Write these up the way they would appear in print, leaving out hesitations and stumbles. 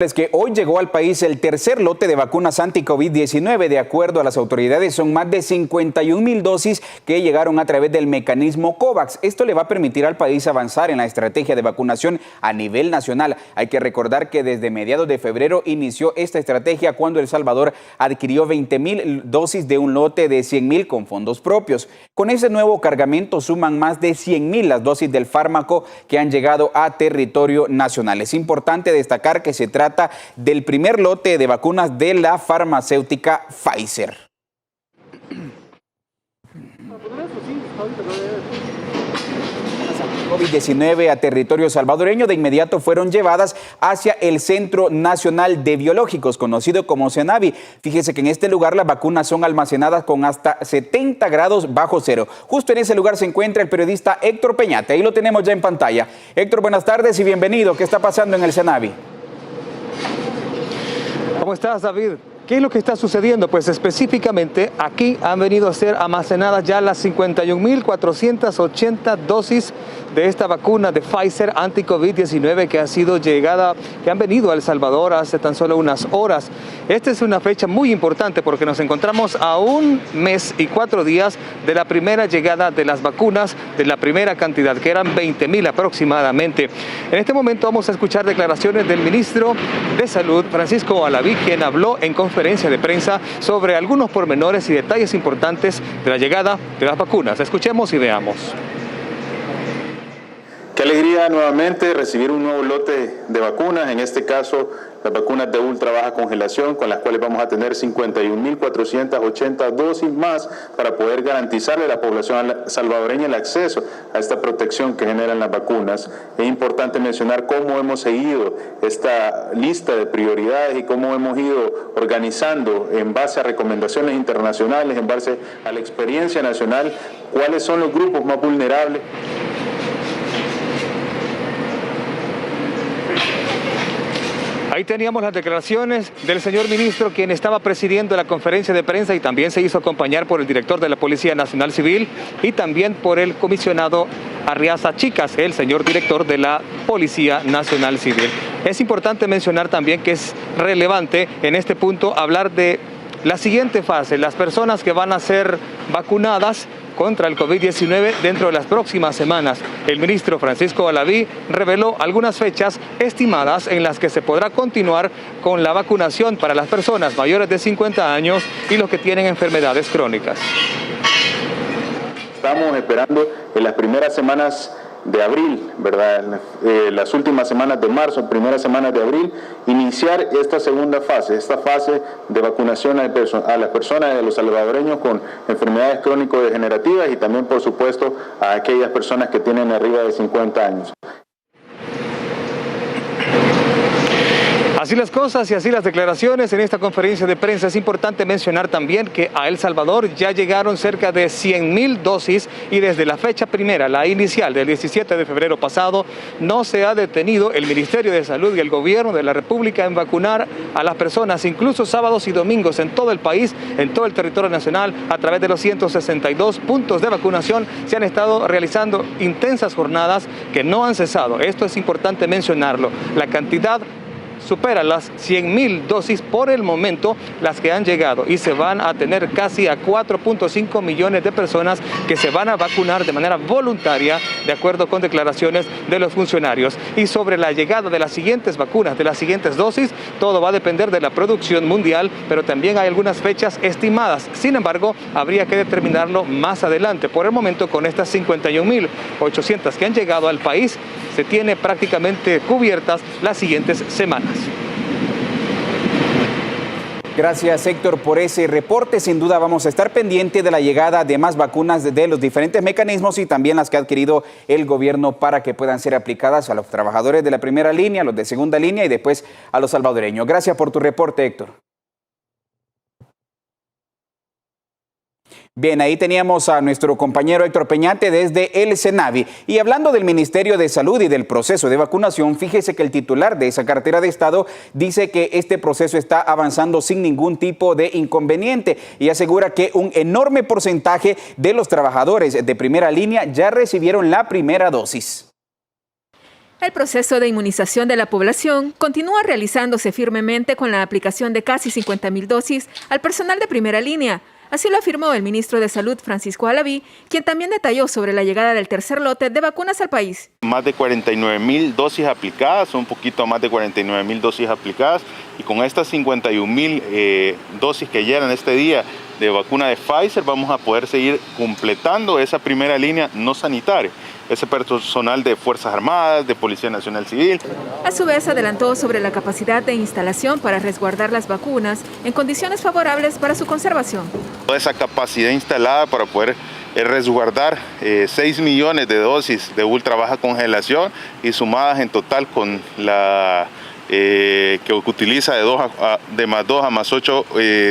Es que hoy llegó al país el tercer lote de vacunas anti-COVID-19. De acuerdo a las autoridades, son más de 51,000 dosis que llegaron a través del mecanismo COVAX. Esto le va a permitir al país avanzar en la estrategia de vacunación a nivel nacional. Hay que recordar que desde mediados de febrero inició esta estrategia cuando El Salvador adquirió 20,000 dosis de un lote de 100,000 con fondos propios. Con ese nuevo cargamento suman más de 100,000 las dosis del fármaco que han llegado a territorio nacional. Es importante destacar que se trata del primer lote de vacunas de la farmacéutica Pfizer. COVID-19 a territorio salvadoreño de inmediato fueron llevadas hacia el Centro Nacional de Biológicos, conocido como CENAVI. Fíjese que en este lugar las vacunas son almacenadas con hasta 70 grados bajo cero. Justo en ese lugar se encuentra el periodista Héctor Peñate. Ahí lo tenemos ya en pantalla. Héctor, buenas tardes y bienvenido. ¿Qué está pasando en el CENAVI? ¿Cómo estás, David? ¿Qué es lo que está sucediendo? Pues específicamente aquí han venido a ser almacenadas ya las 51,480 dosis de esta vacuna de Pfizer anti-COVID-19 que han venido a El Salvador hace tan solo unas horas. Esta es una fecha muy importante porque nos encontramos a un mes y 4 días de la primera llegada de las vacunas, de la primera cantidad, que eran 20,000 aproximadamente. En este momento vamos a escuchar declaraciones del ministro de Salud, Francisco Alaví, quien habló en conferencia de prensa sobre algunos pormenores y detalles importantes de la llegada de las vacunas. Escuchemos y veamos. Qué alegría nuevamente recibir un nuevo lote de vacunas, en este caso las vacunas de ultra baja congelación, con las cuales vamos a tener 51,480 dosis más para poder garantizarle a la población salvadoreña el acceso a esta protección que generan las vacunas. Es importante mencionar cómo hemos seguido esta lista de prioridades y cómo hemos ido organizando en base a recomendaciones internacionales, en base a la experiencia nacional, cuáles son los grupos más vulnerables. Ahí teníamos las declaraciones del señor ministro, quien estaba presidiendo la conferencia de prensa y también se hizo acompañar por el director de la Policía Nacional Civil y también por el comisionado Arriaza Chicas, el señor director de la Policía Nacional Civil. Es importante mencionar también que es relevante en este punto hablar de la siguiente fase, las personas que van a ser vacunadas contra el COVID-19 dentro de las próximas semanas. El ministro Francisco Alaví reveló algunas fechas estimadas en las que se podrá continuar con la vacunación para las personas mayores de 50 años y los que tienen enfermedades crónicas. Estamos esperando en las primeras semanas de abril, ¿verdad? Las últimas semanas de marzo, primeras semanas de abril, iniciar esta segunda fase, esta fase de vacunación a las personas, a los salvadoreños con enfermedades crónico-degenerativas y también, por supuesto, a aquellas personas que tienen arriba de 50 años. Así las cosas y así las declaraciones en esta conferencia de prensa. Es importante mencionar también que a El Salvador ya llegaron cerca de 100,000 dosis y desde la fecha primera, la inicial del 17 de febrero pasado, no se ha detenido el Ministerio de Salud y el Gobierno de la República en vacunar a las personas, incluso sábados y domingos en todo el país, en todo el territorio nacional, a través de los 162 puntos de vacunación. Se han estado realizando intensas jornadas que no han cesado. Esto es importante mencionarlo. La cantidad supera las 100,000 dosis por el momento las que han llegado y se van a tener casi a 4.5 millones de personas que se van a vacunar de manera voluntaria de acuerdo con declaraciones de los funcionarios. Y sobre la llegada de las siguientes vacunas, de las siguientes dosis, todo va a depender de la producción mundial, pero también hay algunas fechas estimadas. Sin embargo, habría que determinarlo más adelante. Por el momento, con estas 51,800 que han llegado al país, se tiene prácticamente cubiertas las siguientes semanas. Gracias, Héctor, por ese reporte. Sin duda vamos a estar pendiente de la llegada de más vacunas de los diferentes mecanismos y también las que ha adquirido el gobierno para que puedan ser aplicadas a los trabajadores de la primera línea, a los de segunda línea y después a los salvadoreños. Gracias por tu reporte, Héctor. Bien, ahí teníamos a nuestro compañero Héctor Peñate desde el CENAVI. Y hablando del Ministerio de Salud y del proceso de vacunación, fíjese que el titular de esa cartera de Estado dice que este proceso está avanzando sin ningún tipo de inconveniente y asegura que un enorme porcentaje de los trabajadores de primera línea ya recibieron la primera dosis. El proceso de inmunización de la población continúa realizándose firmemente con la aplicación de casi 50.000 dosis al personal de primera línea. Así lo afirmó el ministro de Salud, Francisco Alaví, quien también detalló sobre la llegada del tercer lote de vacunas al país. Más de 49.000 dosis aplicadas, un poquito más de 49.000 dosis aplicadas, y con estas 51.000 dosis que llegan este día de vacuna de Pfizer, vamos a poder seguir completando esa primera línea no sanitaria, ese personal de Fuerzas Armadas, de Policía Nacional Civil. A su vez, adelantó sobre la capacidad de instalación para resguardar las vacunas en condiciones favorables para su conservación. Toda esa capacidad instalada para poder resguardar 6 millones de dosis de ultra baja congelación y sumadas en total con la que utiliza de más 2 a más 8,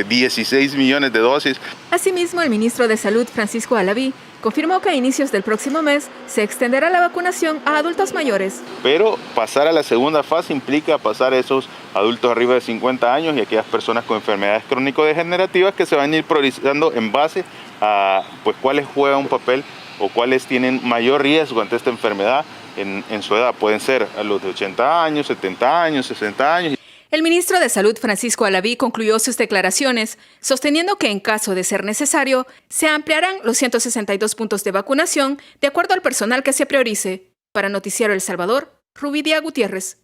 16 millones de dosis. Asimismo, el ministro de Salud, Francisco Alaví, confirmó que a inicios del próximo mes se extenderá la vacunación a adultos mayores. Pero pasar a la segunda fase implica pasar a esos adultos arriba de 50 años y aquellas personas con enfermedades crónico-degenerativas que se van a ir priorizando en base a cuáles juegan un papel o cuáles tienen mayor riesgo ante esta enfermedad en su edad. Pueden ser a los de 80 años, 70 años, 60 años. El ministro de Salud, Francisco Alaví, concluyó sus declaraciones sosteniendo que en caso de ser necesario, se ampliarán los 162 puntos de vacunación de acuerdo al personal que se priorice. Para Noticiero El Salvador, Rubidia Gutiérrez.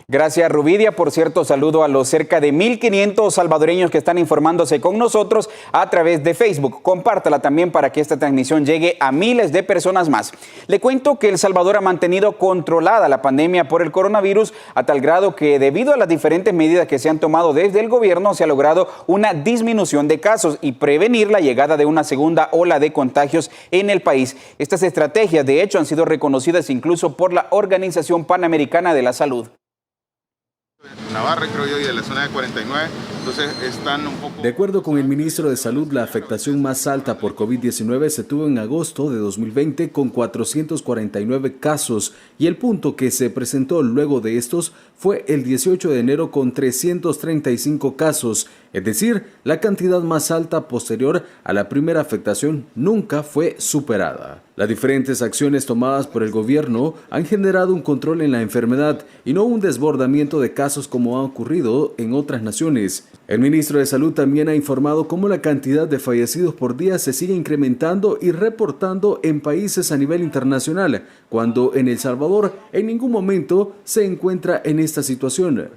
Gracias, Rubidia. Por cierto, saludo a los cerca de 1.500 salvadoreños que están informándose con nosotros a través de Facebook. Compártala también para que esta transmisión llegue a miles de personas más. Le cuento que El Salvador ha mantenido controlada la pandemia por el coronavirus a tal grado que debido a las diferentes medidas que se han tomado desde el gobierno se ha logrado una disminución de casos y prevenir la llegada de una segunda ola de contagios en el país. Estas estrategias, de hecho, han sido reconocidas incluso por la Organización Panamericana de la Salud. Navarra, creo yo, y de la zona de 49, entonces están un poco... De acuerdo con el ministro de Salud, la afectación más alta por COVID-19 se tuvo en agosto de 2020 con 449 casos y el punto que se presentó luego de estos fue el 18 de enero con 335 casos, es decir, la cantidad más alta posterior a la primera afectación nunca fue superada. Las diferentes acciones tomadas por el gobierno han generado un control en la enfermedad y no un desbordamiento de casos como ha ocurrido en otras naciones. El ministro de Salud también ha informado cómo la cantidad de fallecidos por día se sigue incrementando y reportando en países a nivel internacional, cuando en El Salvador en ningún momento se encuentra en esta situación.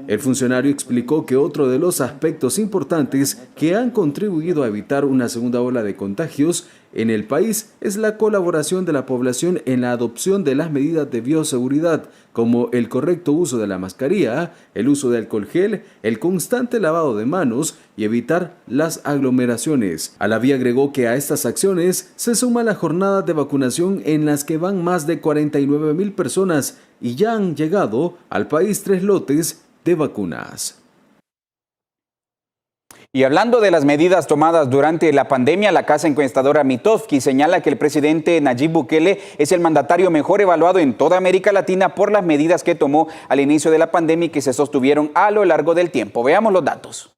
El funcionario explicó que otro de los aspectos importantes que han contribuido a evitar una segunda ola de contagios en el país es la colaboración de la población en la adopción de las medidas de bioseguridad, como el correcto uso de la mascarilla, el uso de alcohol gel, el constante lavado de manos y evitar las aglomeraciones. Alaví agregó que a estas acciones se suma la jornada de vacunación en las que van más de 49.000 personas y ya han llegado al país 3 lotes de vacunas. Y hablando de las medidas tomadas durante la pandemia, la casa encuestadora Mitofsky señala que el presidente Nayib Bukele es el mandatario mejor evaluado en toda América Latina por las medidas que tomó al inicio de la pandemia y que se sostuvieron a lo largo del tiempo. Veamos los datos.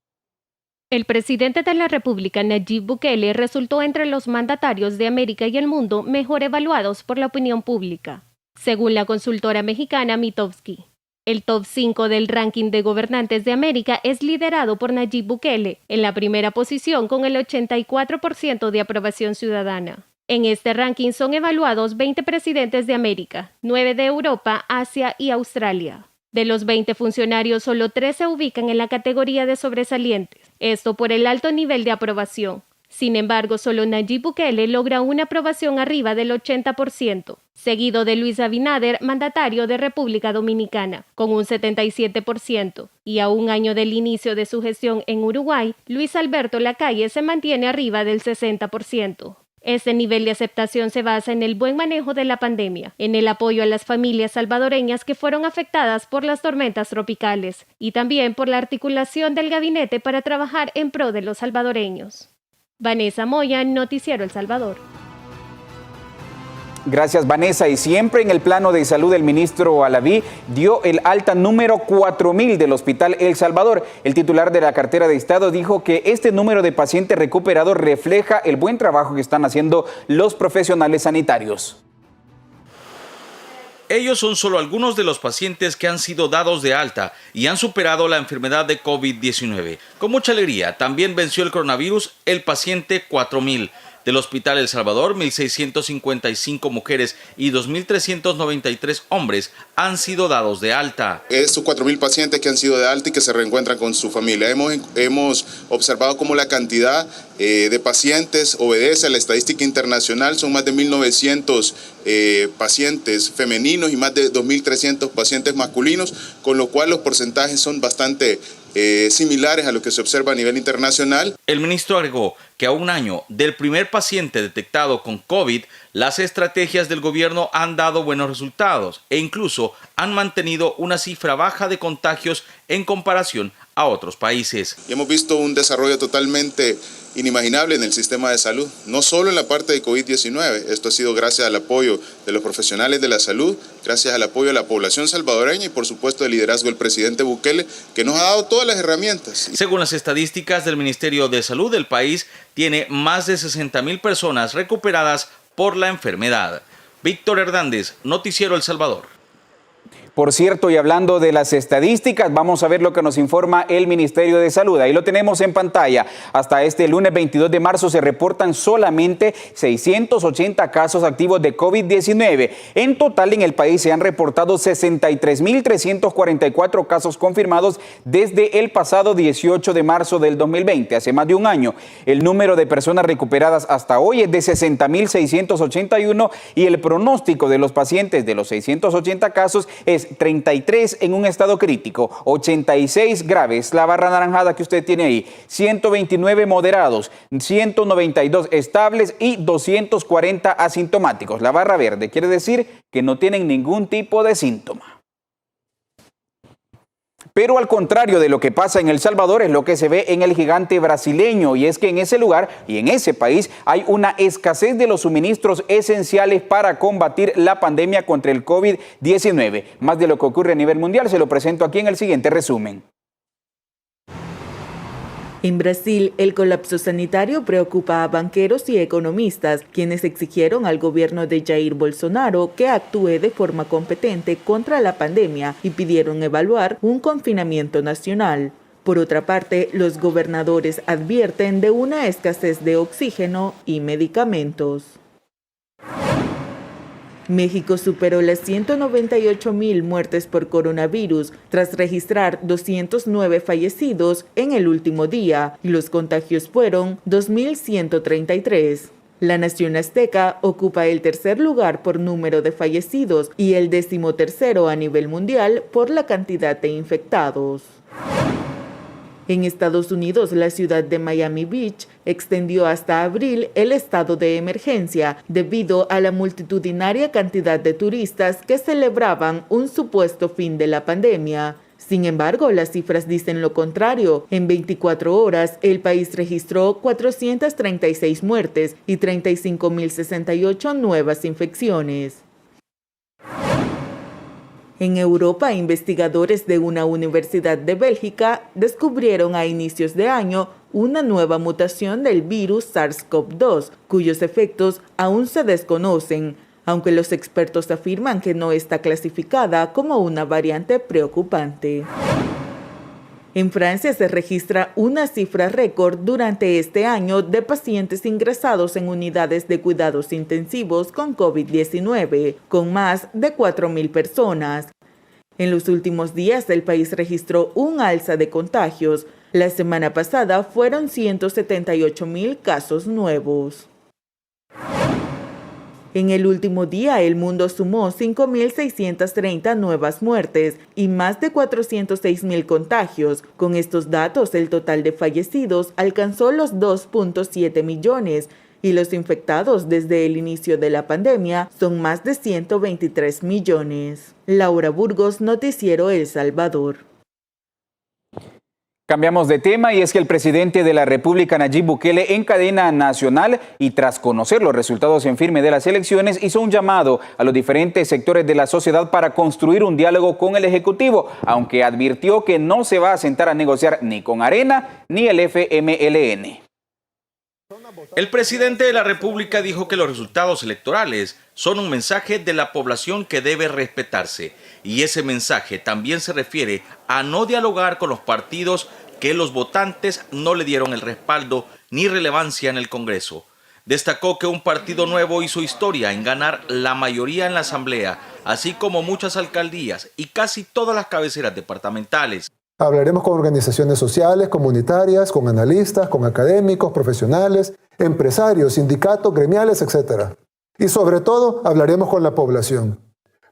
El presidente de la República, Nayib Bukele, resultó entre los mandatarios de América y el mundo mejor evaluados por la opinión pública, según la consultora mexicana Mitofsky. El top 5 del ranking de gobernantes de América es liderado por Nayib Bukele, en la primera posición con el 84% de aprobación ciudadana. En este ranking son evaluados 20 presidentes de América, 9 de Europa, Asia y Australia. De los 20 funcionarios, solo 3 se ubican en la categoría de sobresalientes, esto por el alto nivel de aprobación. Sin embargo, solo Nayib Bukele logra una aprobación arriba del 80%, seguido de Luis Abinader, mandatario de República Dominicana, con un 77%. Y a un año del inicio de su gestión en Uruguay, Luis Alberto Lacalle se mantiene arriba del 60%. Este nivel de aceptación se basa en el buen manejo de la pandemia, en el apoyo a las familias salvadoreñas que fueron afectadas por las tormentas tropicales, y también por la articulación del gabinete para trabajar en pro de los salvadoreños. Vanessa Moya, Noticiero El Salvador. Gracias, Vanessa. Y siempre en el plano de salud, el ministro Alaví dio el alta número 4.000 del Hospital El Salvador. El titular de la cartera de Estado dijo que este número de pacientes recuperados refleja el buen trabajo que están haciendo los profesionales sanitarios. Ellos son solo algunos de los pacientes que han sido dados de alta y han superado la enfermedad de COVID-19. Con mucha alegría, también venció el coronavirus el paciente 4000. Del Hospital El Salvador, 1.655 mujeres y 2.393 hombres han sido dados de alta. Estos 4.000 pacientes que han sido de alta y que se reencuentran con su familia. Hemos observado cómo la cantidad de pacientes obedece a la estadística internacional. Son más de 1.900 pacientes femeninos y más de 2.300 pacientes masculinos, con lo cual los porcentajes son bastante similares a lo que se observa a nivel internacional. El ministro agregó que a un año del primer paciente detectado con COVID, las estrategias del gobierno han dado buenos resultados e incluso han mantenido una cifra baja de contagios en comparación a otros países. Y hemos visto un desarrollo totalmente inimaginable en el sistema de salud, no solo en la parte de COVID-19, esto ha sido gracias al apoyo de los profesionales de la salud, gracias al apoyo de la población salvadoreña y por supuesto el liderazgo del presidente Bukele, que nos ha dado todas las herramientas. Según las estadísticas del Ministerio de Salud, el país tiene más de 60,000 personas recuperadas por la enfermedad. Víctor Hernández, Noticiero El Salvador. Por cierto, y hablando de las estadísticas, vamos a ver lo que nos informa el Ministerio de Salud. Ahí lo tenemos en pantalla. Hasta este lunes 22 de marzo se reportan solamente 680 casos activos de COVID-19. En total, en el país se han reportado 63.344 casos confirmados desde el pasado 18 de marzo del 2020, hace más de un año. El número de personas recuperadas hasta hoy es de 60.681 y el pronóstico de los pacientes de los 680 casos es 33 en un estado crítico, 86 graves, la barra anaranjada que usted tiene ahí, 129 moderados, 192 estables y 240 asintomáticos. La barra verde quiere decir que no tienen ningún tipo de síntoma. Pero al contrario de lo que pasa en El Salvador es lo que se ve en el gigante brasileño, y es que en ese lugar y en ese país hay una escasez de los suministros esenciales para combatir la pandemia contra el COVID-19. Más de lo que ocurre a nivel mundial se lo presento aquí en el siguiente resumen. En Brasil, el colapso sanitario preocupa a banqueros y economistas, quienes exigieron al gobierno de Jair Bolsonaro que actúe de forma competente contra la pandemia y pidieron evaluar un confinamiento nacional. Por otra parte, los gobernadores advierten de una escasez de oxígeno y medicamentos. México superó las 198,000 muertes por coronavirus tras registrar 209 fallecidos en el último día y los contagios fueron 2.133. La nación azteca ocupa el tercer lugar por número de fallecidos y el 13º a nivel mundial por la cantidad de infectados. En Estados Unidos, la ciudad de Miami Beach extendió hasta abril el estado de emergencia debido a la multitudinaria cantidad de turistas que celebraban un supuesto fin de la pandemia. Sin embargo, las cifras dicen lo contrario. En 24 horas, el país registró 436 muertes y 35.068 nuevas infecciones. En Europa, investigadores de una universidad de Bélgica descubrieron a inicios de año una nueva mutación del virus SARS-CoV-2, cuyos efectos aún se desconocen, aunque los expertos afirman que no está clasificada como una variante preocupante. En Francia se registra una cifra récord durante este año de pacientes ingresados en unidades de cuidados intensivos con COVID-19, con más de 4.000 personas. En los últimos días, el país registró un alza de contagios. La semana pasada fueron 178,000 casos nuevos. En el último día, el mundo sumó 5.630 nuevas muertes y más de 406,000 contagios. Con estos datos, el total de fallecidos alcanzó los 2.7 millones y los infectados desde el inicio de la pandemia son más de 123 millones. Laura Burgos, Noticiero El Salvador. Cambiamos de tema, y es que el presidente de la República, Nayib Bukele, en cadena nacional y tras conocer los resultados en firme de las elecciones, hizo un llamado a los diferentes sectores de la sociedad para construir un diálogo con el Ejecutivo, aunque advirtió que no se va a sentar a negociar ni con Arena ni el FMLN. El presidente de la República dijo que los resultados electorales son un mensaje de la población que debe respetarse, y ese mensaje también se refiere a no dialogar con los partidos que los votantes no le dieron el respaldo ni relevancia en el Congreso. Destacó que un partido nuevo hizo historia en ganar la mayoría en la Asamblea, así como muchas alcaldías y casi todas las cabeceras departamentales. Hablaremos con organizaciones sociales, comunitarias, con analistas, con académicos, profesionales, empresarios, sindicatos, gremiales, etc. Y sobre todo, hablaremos con la población.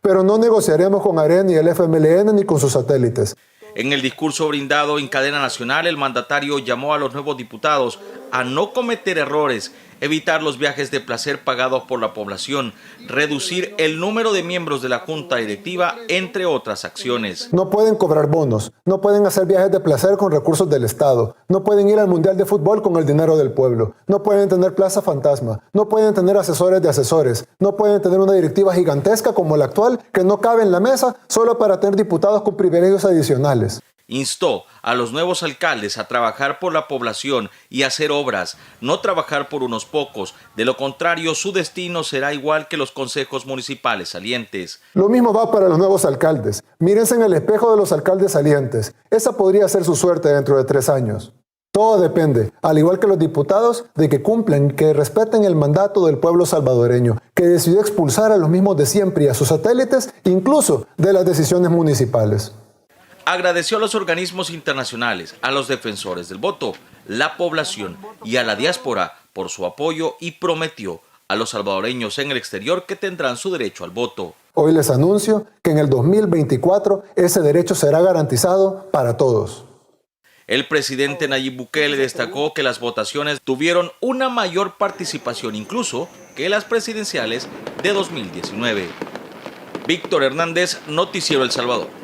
Pero no negociaremos con AREN ni el FMLN ni con sus satélites. En el discurso brindado en cadena nacional, el mandatario llamó a los nuevos diputados a no cometer errores, evitar los viajes de placer pagados por la población, reducir el número de miembros de la junta directiva, entre otras acciones. No pueden cobrar bonos, no pueden hacer viajes de placer con recursos del Estado, no pueden ir al Mundial de Fútbol con el dinero del pueblo, no pueden tener plaza fantasma, no pueden tener asesores de asesores, no pueden tener una directiva gigantesca como la actual que no cabe en la mesa solo para tener diputados con privilegios adicionales. Instó a los nuevos alcaldes a trabajar por la población y hacer obras, no trabajar por unos pocos. De lo contrario, su destino será igual que los consejos municipales salientes. Lo mismo va para los nuevos alcaldes. Mírense en el espejo de los alcaldes salientes. Esa podría ser su suerte dentro de 3 años. Todo depende, al igual que los diputados, de que cumplan, que respeten el mandato del pueblo salvadoreño, que decidió expulsar a los mismos de siempre y a sus satélites, incluso de las decisiones municipales. Agradeció a los organismos internacionales, a los defensores del voto, la población y a la diáspora por su apoyo y prometió a los salvadoreños en el exterior que tendrán su derecho al voto. Hoy les anuncio que en el 2024 ese derecho será garantizado para todos. El presidente Nayib Bukele destacó que las votaciones tuvieron una mayor participación incluso que las presidenciales de 2019. Víctor Hernández, Noticiero El Salvador.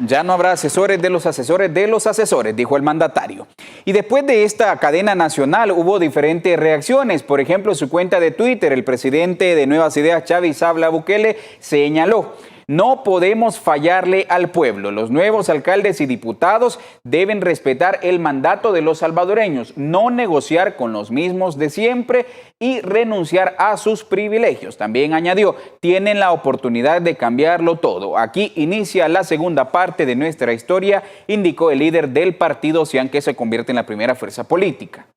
Ya no habrá asesores de los asesores, dijo el mandatario. Y después de esta cadena nacional hubo diferentes reacciones. Por ejemplo, en su cuenta de Twitter, el presidente de Nuevas Ideas, Xavi Sabla Bukele, señaló: no podemos fallarle al pueblo. Los nuevos alcaldes y diputados deben respetar el mandato de los salvadoreños, no negociar con los mismos de siempre y renunciar a sus privilegios. También añadió: tienen la oportunidad de cambiarlo todo. Aquí inicia la segunda parte de nuestra historia, indicó el líder del partido Cian, que se convierte en la primera fuerza política.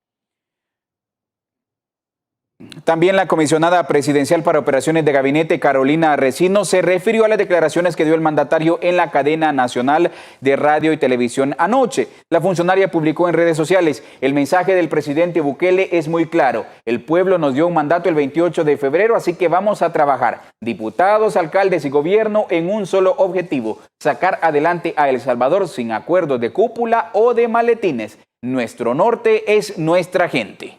También la comisionada presidencial para operaciones de gabinete, Carolina Recino, se refirió a las declaraciones que dio el mandatario en la cadena nacional de radio y televisión anoche. La funcionaria publicó en redes sociales: el mensaje del presidente Bukele es muy claro. El pueblo nos dio un mandato el 28 de febrero, así que vamos a trabajar, diputados, alcaldes y gobierno, en un solo objetivo: sacar adelante a El Salvador sin acuerdos de cúpula o de maletines. Nuestro norte es nuestra gente.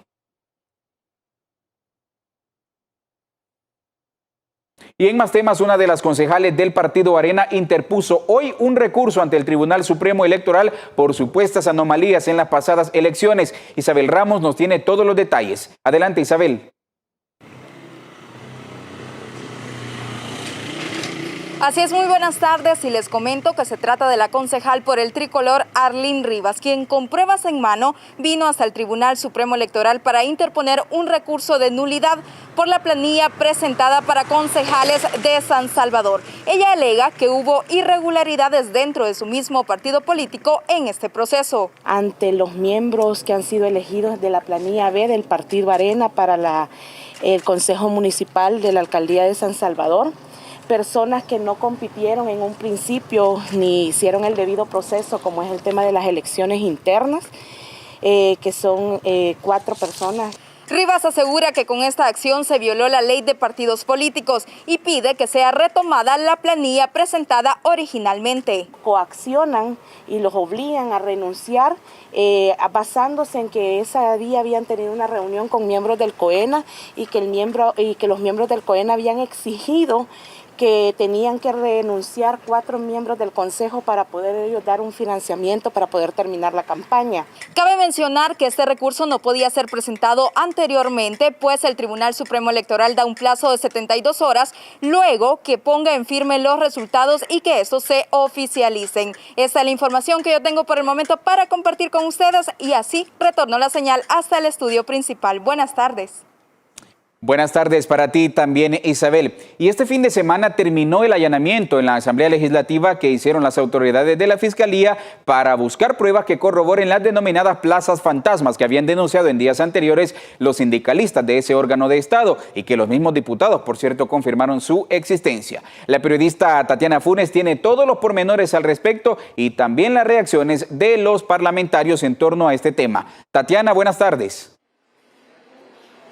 Y en más temas, una de las concejales del partido Arena interpuso hoy un recurso ante el Tribunal Supremo Electoral por supuestas anomalías en las pasadas elecciones. Isabel Ramos nos tiene todos los detalles. Adelante, Isabel. Así es, muy buenas tardes, y les comento que se trata de la concejal por el tricolor Arlene Rivas, quien con pruebas en mano vino hasta el Tribunal Supremo Electoral para interponer un recurso de nulidad por la planilla presentada para concejales de San Salvador. Ella alega que hubo irregularidades dentro de su mismo partido político en este proceso. Ante los miembros que han sido elegidos de la planilla B del partido Arena para el Consejo Municipal de la Alcaldía de San Salvador, personas que no compitieron en un principio ni hicieron el debido proceso, como es el tema de las elecciones internas, que son 4 personas. Rivas asegura que con esta acción se violó la ley de partidos políticos y pide que sea retomada la planilla presentada originalmente. Coaccionan y los obligan a renunciar basándose en que ese día habían tenido una reunión con miembros del COENA y que los miembros del COENA habían exigido que tenían que renunciar 4 miembros del Consejo para poder ellos dar un financiamiento para poder terminar la campaña. Cabe mencionar que este recurso no podía ser presentado anteriormente, pues el Tribunal Supremo Electoral da un plazo de 72 horas luego que ponga en firme los resultados y que estos se oficialicen. Esta es la información que yo tengo por el momento para compartir con ustedes y así retorno la señal hasta el estudio principal. Buenas tardes. Buenas tardes para ti también, Isabel. Y este fin de semana terminó el allanamiento en la Asamblea Legislativa que hicieron las autoridades de la Fiscalía para buscar pruebas que corroboren las denominadas plazas fantasmas que habían denunciado en días anteriores los sindicalistas de ese órgano de Estado y que los mismos diputados, por cierto, confirmaron su existencia. La periodista Tatiana Funes tiene todos los pormenores al respecto y también las reacciones de los parlamentarios en torno a este tema. Tatiana, buenas tardes.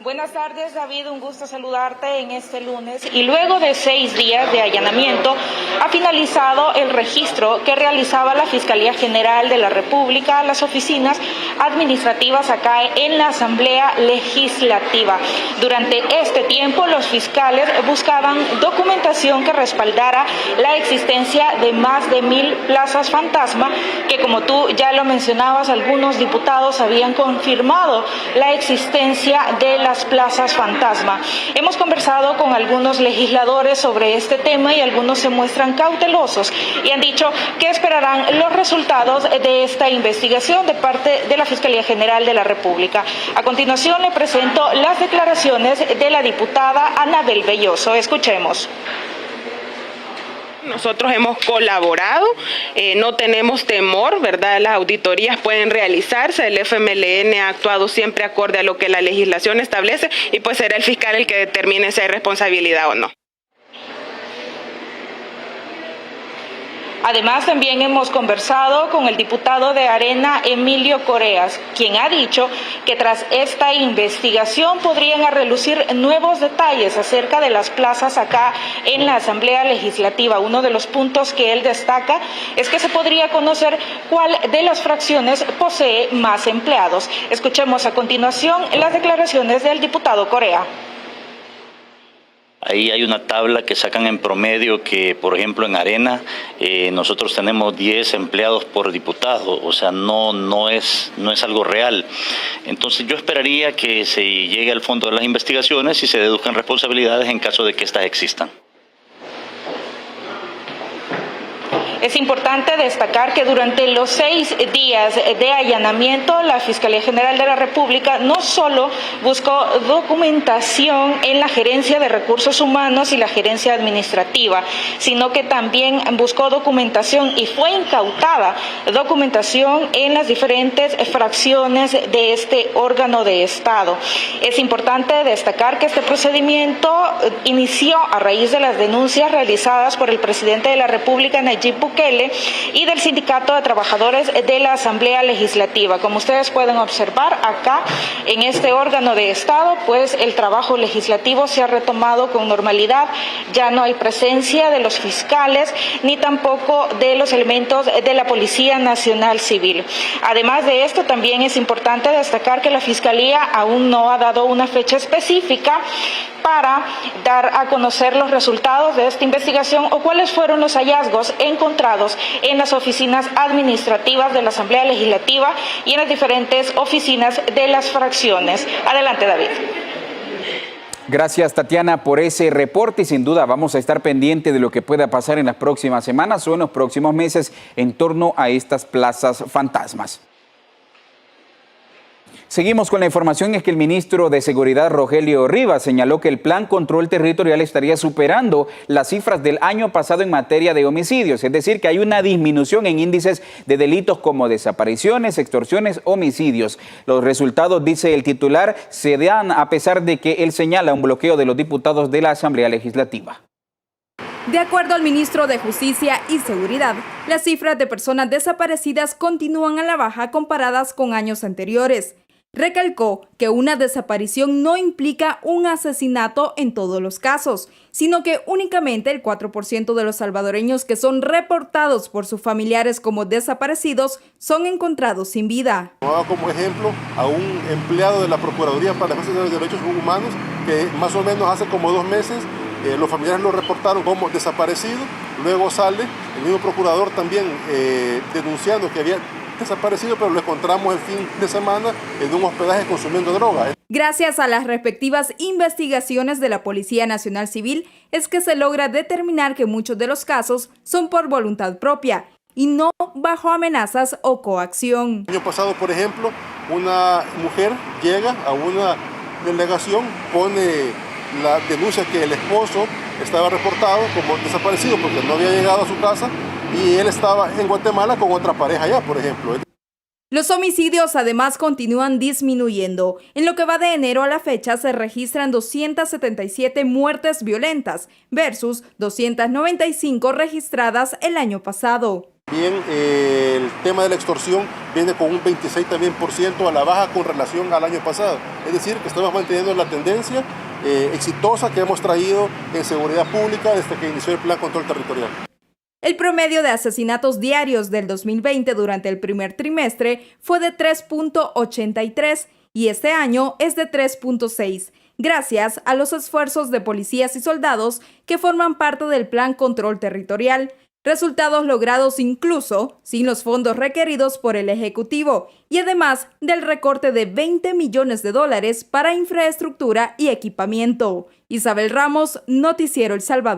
Buenas tardes, David, un gusto saludarte en este lunes. Y luego de 6 días de allanamiento, ha finalizado el registro que realizaba la Fiscalía General de la República a las oficinas administrativas acá en la Asamblea Legislativa. Durante este tiempo, los fiscales buscaban documentación que respaldara la existencia de más de 1000 plazas fantasma, que como tú ya lo mencionabas, algunos diputados habían confirmado la existencia de las plazas fantasma. Hemos conversado con algunos legisladores sobre este tema y algunos se muestran cautelosos y han dicho que esperarán los resultados de esta investigación de parte de la Fiscalía General de la República. A continuación le presento las declaraciones de la diputada Anabel Belloso. Escuchemos. Nosotros hemos colaborado, no tenemos temor, ¿verdad? Las auditorías pueden realizarse, el FMLN ha actuado siempre acorde a lo que la legislación establece y pues será el fiscal el que determine si hay responsabilidad o no. Además, también hemos conversado con el diputado de Arena, Emilio Coreas, quien ha dicho que tras esta investigación podrían a relucir nuevos detalles acerca de las plazas acá en la Asamblea Legislativa. Uno de los puntos que él destaca es que se podría conocer cuál de las fracciones posee más empleados. Escuchemos a continuación las declaraciones del diputado Corea. Ahí hay una tabla que sacan en promedio que, por ejemplo, en Arena nosotros tenemos 10 empleados por diputado, o sea, no es algo real. Entonces yo esperaría que se llegue al fondo de las investigaciones y se deduzcan responsabilidades en caso de que estas existan. Es importante destacar que durante los 6 días de allanamiento, la Fiscalía General de la República no solo buscó documentación en la Gerencia de Recursos Humanos y la Gerencia Administrativa, sino que también buscó documentación y fue incautada documentación en las diferentes fracciones de este órgano de Estado. Es importante destacar que este procedimiento inició a raíz de las denuncias realizadas por el presidente de la República, Nayib Bukele, y del Sindicato de Trabajadores de la Asamblea Legislativa. Como ustedes pueden observar acá en este órgano de Estado, pues el trabajo legislativo se ha retomado con normalidad. Ya no hay presencia de los fiscales ni tampoco de los elementos de la Policía Nacional Civil. Además de esto, también es importante destacar que la Fiscalía aún no ha dado una fecha específica para dar a conocer los resultados de esta investigación o cuáles fueron los hallazgos encontrados en las oficinas administrativas de la Asamblea Legislativa y en las diferentes oficinas de las fracciones. Adelante, David. Gracias, Tatiana, por ese reporte y sin duda vamos a estar pendientes de lo que pueda pasar en las próximas semanas o en los próximos meses en torno a estas plazas fantasmas. Seguimos con la información, es que el ministro de Seguridad, Rogelio Rivas, señaló que el Plan Control Territorial estaría superando las cifras del año pasado en materia de homicidios, es decir, que hay una disminución en índices de delitos como desapariciones, extorsiones, homicidios. Los resultados, dice el titular, se dan a pesar de que él señala un bloqueo de los diputados de la Asamblea Legislativa. De acuerdo al ministro de Justicia y Seguridad, las cifras de personas desaparecidas continúan a la baja comparadas con años anteriores. Recalcó que una desaparición no implica un asesinato en todos los casos, sino que únicamente el 4% de los salvadoreños que son reportados por sus familiares como desaparecidos son encontrados sin vida. Como ejemplo a un empleado de la Procuraduría para la Defensa de los Derechos Humanos que más o menos hace como 2 meses Los familiares lo reportaron como desaparecido, luego sale el mismo procurador también denunciando que había desaparecido, pero lo encontramos el fin de semana en un hospedaje consumiendo droga. Gracias a las respectivas investigaciones de la Policía Nacional Civil es que se logra determinar que muchos de los casos son por voluntad propia y no bajo amenazas o coacción. El año pasado, por ejemplo, una mujer llega a una delegación, pone la denuncia que el esposo estaba reportado como desaparecido porque no había llegado a su casa y él estaba en Guatemala con otra pareja allá, por ejemplo. Los homicidios además continúan disminuyendo. En lo que va de enero a la fecha se registran 277 muertes violentas versus 295 registradas el año pasado. Bien, el tema de la extorsión viene con un 26% también a la baja con relación al año pasado. Es decir, que estamos manteniendo la tendencia exitosa que hemos traído en seguridad pública desde que inició el Plan Control Territorial. El promedio de asesinatos diarios del 2020 durante el primer trimestre fue de 3.83 y este año es de 3.6, gracias a los esfuerzos de policías y soldados que forman parte del Plan Control Territorial. Resultados logrados incluso sin los fondos requeridos por el Ejecutivo y además del recorte de $20 millones para infraestructura y equipamiento. Isabel Ramos, Noticiero El Salvador.